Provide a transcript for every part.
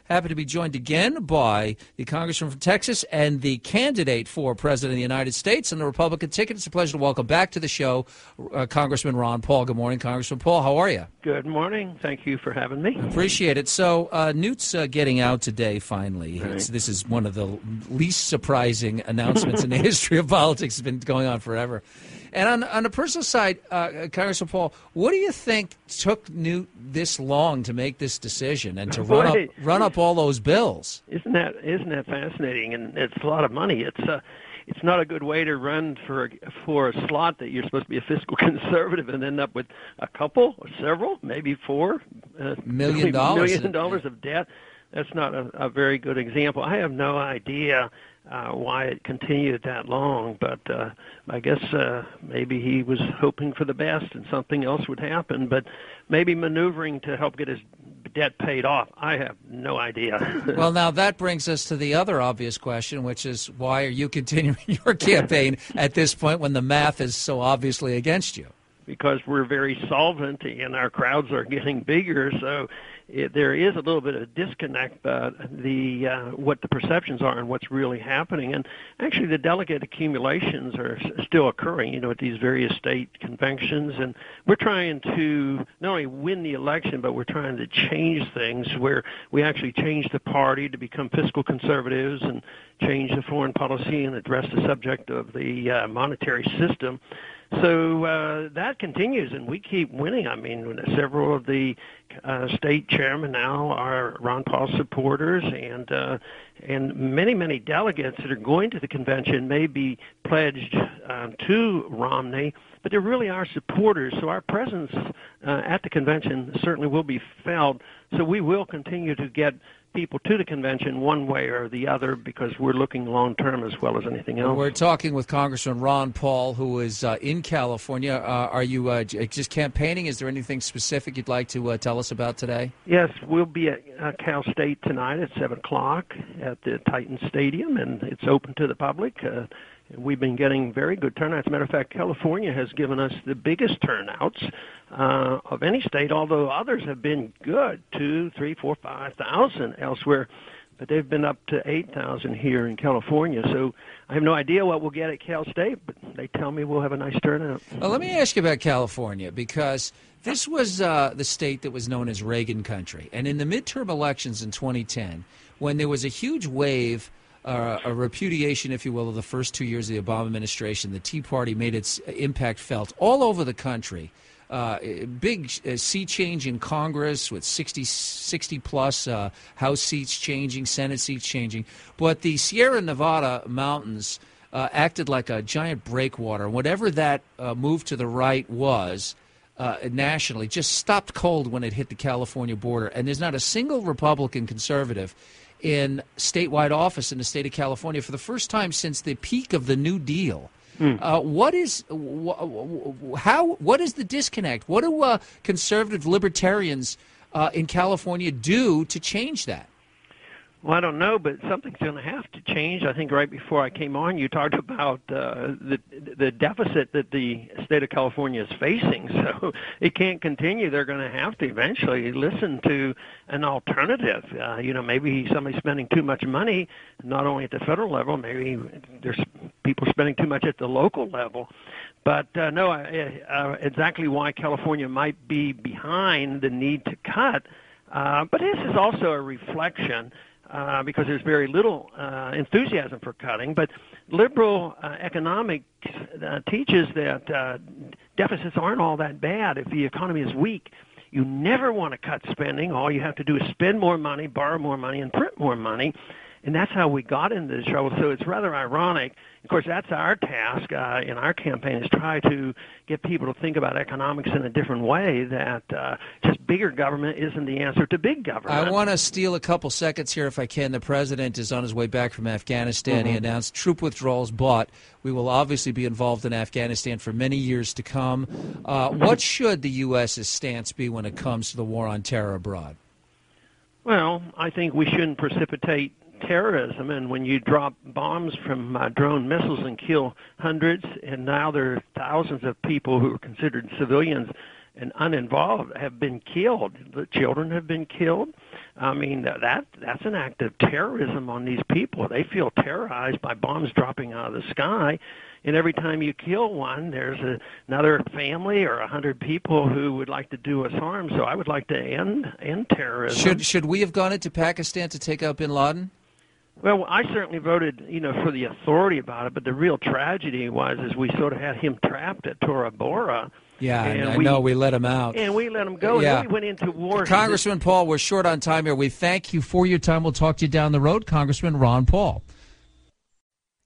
Happy to be joined again by the Congressman from Texas and the candidate for President of the United States on the Republican ticket. It's a pleasure to welcome back to the show Congressman Ron Paul. Good morning, Congressman Paul. How are you? Good morning. Thank you for having me. Appreciate it. So Newt's getting out today, finally. Right. This is one of the least surprising announcements in the history of politics. It's been going on forever. And on the personal side, Congressman Paul, what do you think took Newt this long to make this decision and to run up all those bills? Isn't that fascinating? And it's a lot of money. It's not a good way to run for a slot that you're supposed to be a fiscal conservative and end up with a couple or several, maybe $4 million of debt. That's not a very good example. I have no idea why it continued that long, but I guess maybe he was hoping for the best and something else would happen, but maybe maneuvering to help get his debt paid off. I have no idea. Well, now that brings us to the other obvious question, which is why are you continuing your campaign at this point when the math is so obviously against you? Because we're very solvent and our crowds are getting bigger, so there is a little bit of a disconnect what the perceptions are and what's really happening. And actually the delegate accumulations are still occurring, at these various state conventions. And we're trying to not only win the election, but we're trying to change things where we actually change the party to become fiscal conservatives and change the foreign policy and address the subject of the monetary system. So that continues, and we keep winning. I mean, several of the state chairmen now are Ron Paul supporters, and many delegates that are going to the convention may be pledged to Romney, but they really are supporters. So our presence at the convention certainly will be felt. So we will continue to get people to the convention one way or the other because we're looking long-term as well as anything else. We're talking with Congressman Ron Paul, who is in California. Are you just campaigning? Is there anything specific you'd like to tell us about today? Yes, we'll be at Cal State tonight at 7 o'clock at the Titan Stadium, and it's open to the public. We've been getting very good turnouts. As a matter of fact, California has given us the biggest turnouts of any state, although others have been good, 2,000, 3,000, 4,000, 5,000 elsewhere. But they've been up to 8,000 here in California. So I have no idea what we'll get at Cal State, but they tell me we'll have a nice turnout. Well, let me ask you about California, because this was the state that was known as Reagan country. And in the midterm elections in 2010, when there was a huge wave, a repudiation, if you will, of the first 2 years of the Obama administration, the Tea Party made its impact felt all over the country. Big seat change in Congress with 60-plus House seats changing, Senate seats changing. But the Sierra Nevada mountains acted like a giant breakwater. Whatever that move to the right was nationally just stopped cold when it hit the California border. And there's not a single Republican conservative in statewide office in the state of California for the first time since the peak of the New Deal. What is the disconnect? What do conservative libertarians in California do to change that? Well, I don't know, but something's going to have to change. I think right before I came on, you talked about the deficit that the state of California is facing. So it can't continue. They're going to have to eventually listen to an alternative. Maybe somebody's spending too much money, not only at the federal level. Maybe there's people spending too much at the local level. But no, exactly why California might be behind the need to cut. But this is also a reflection. Because there's very little enthusiasm for cutting. But liberal economics teaches that deficits aren't all that bad if the economy is weak. You never want to cut spending. All you have to do is spend more money, borrow more money, and print more money. And that's how we got into the trouble. So it's rather ironic. Of course, that's our task in our campaign is try to get people to think about economics in a different way, that just bigger government isn't the answer to big government. I want to steal a couple seconds here if I can. The president is on his way back from Afghanistan. He announced troop withdrawals, but we will obviously be involved in Afghanistan for many years to come. What should the U.S.'s stance be when it comes to the war on terror abroad? Well, I think we shouldn't precipitate terrorism, and when you drop bombs from drone missiles and kill hundreds, and now there are thousands of people who are considered civilians and uninvolved have been killed. The children have been killed. I mean, that's an act of terrorism on these people. They feel terrorized by bombs dropping out of the sky, and every time you kill one, there's another family or 100 people who would like to do us harm. So I would like to end terrorism. Should we have gone into Pakistan to take out bin Laden? Well, I certainly voted, for the authority about it, but the real tragedy is we sort of had him trapped at Tora Bora. Yeah, I know we let him out. And we let him go, yeah. And then we went into war. Congressman Paul, we're short on time here. We thank you for your time. We'll talk to you down the road, Congressman Ron Paul.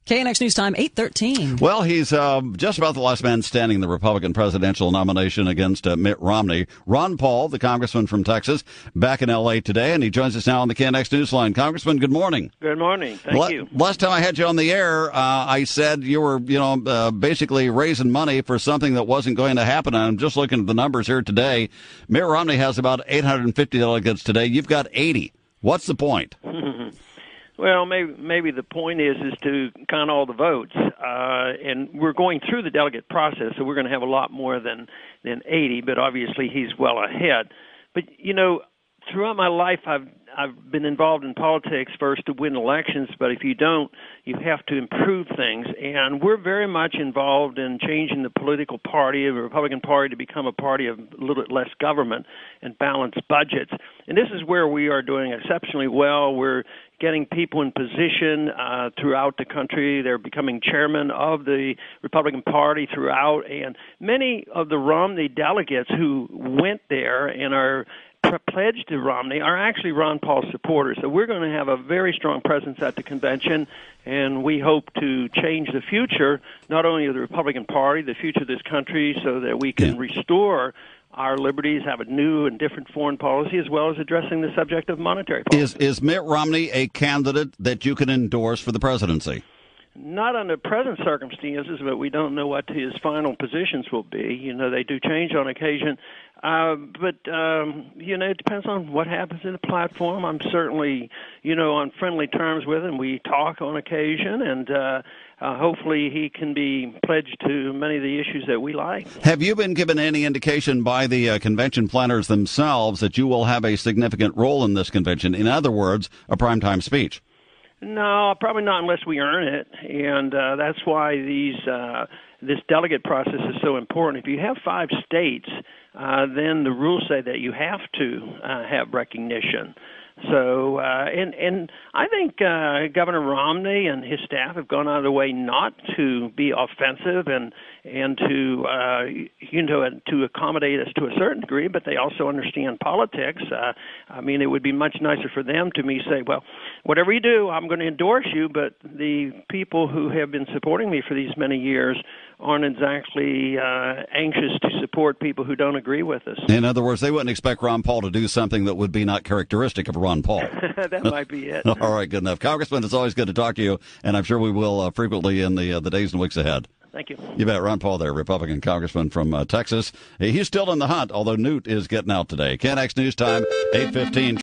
KNX News Time, 8:13. Well, he's just about the last man standing in the Republican presidential nomination against Mitt Romney. Ron Paul, the congressman from Texas, back in L.A. today, and he joins us now on the KNX Newsline. Congressman, good morning. Good morning. Thank you. Last time I had you on the air, I said you were, basically raising money for something that wasn't going to happen. And I'm just looking at the numbers here today. Mitt Romney has about 850 delegates today. You've got 80. What's the point? Well, maybe the point is to count all the votes, and we're going through the delegate process, so we're going to have a lot more than 80. But obviously, he's well ahead. But throughout my life, I've been involved in politics first to win elections, but if you don't, you have to improve things. And we're very much involved in changing the political party of the Republican Party to become a party of a little bit less government and balanced budgets. And this is where we are doing exceptionally well. We're getting people in position throughout the country. They're becoming chairman of the Republican Party throughout. And many of the Romney delegates who went there and are pledged to Romney are actually Ron Paul supporters. So we're going to have a very strong presence at the convention, and we hope to change the future, not only of the Republican Party, the future of this country, so that we can restore our liberties, have a new and different foreign policy, as well as addressing the subject of monetary policy. Is Mitt Romney a candidate that you can endorse for the presidency? Not under present circumstances, but we don't know what his final positions will be. They do change on occasion. But it depends on what happens in the platform. I'm certainly, on friendly terms with him. We talk on occasion, and hopefully he can be pledged to many of the issues that we like. Have you been given any indication by the convention planners themselves that you will have a significant role in this convention? In other words, a primetime speech? No, probably not unless we earn it, and that's why this delegate process is so important. If you have 5 states, then the rules say that you have to have recognition. So, and I think Governor Romney and his staff have gone out of their way not to be offensive and to to accommodate us to a certain degree, but they also understand politics. It would be much nicer for them to me say, well, whatever you do, I'm going to endorse you, but the people who have been supporting me for these many years aren't exactly anxious to support people who don't agree with us. In other words, they wouldn't expect Ron Paul to do something that would be not characteristic of Ron Paul. That might be it. All right, good enough. Congressman, it's always good to talk to you, and I'm sure we will frequently in the days and weeks ahead. Thank you. You bet. Ron Paul there, Republican congressman from Texas. He's still in the hunt, although Newt is getting out today. KNX News Time, 8:15.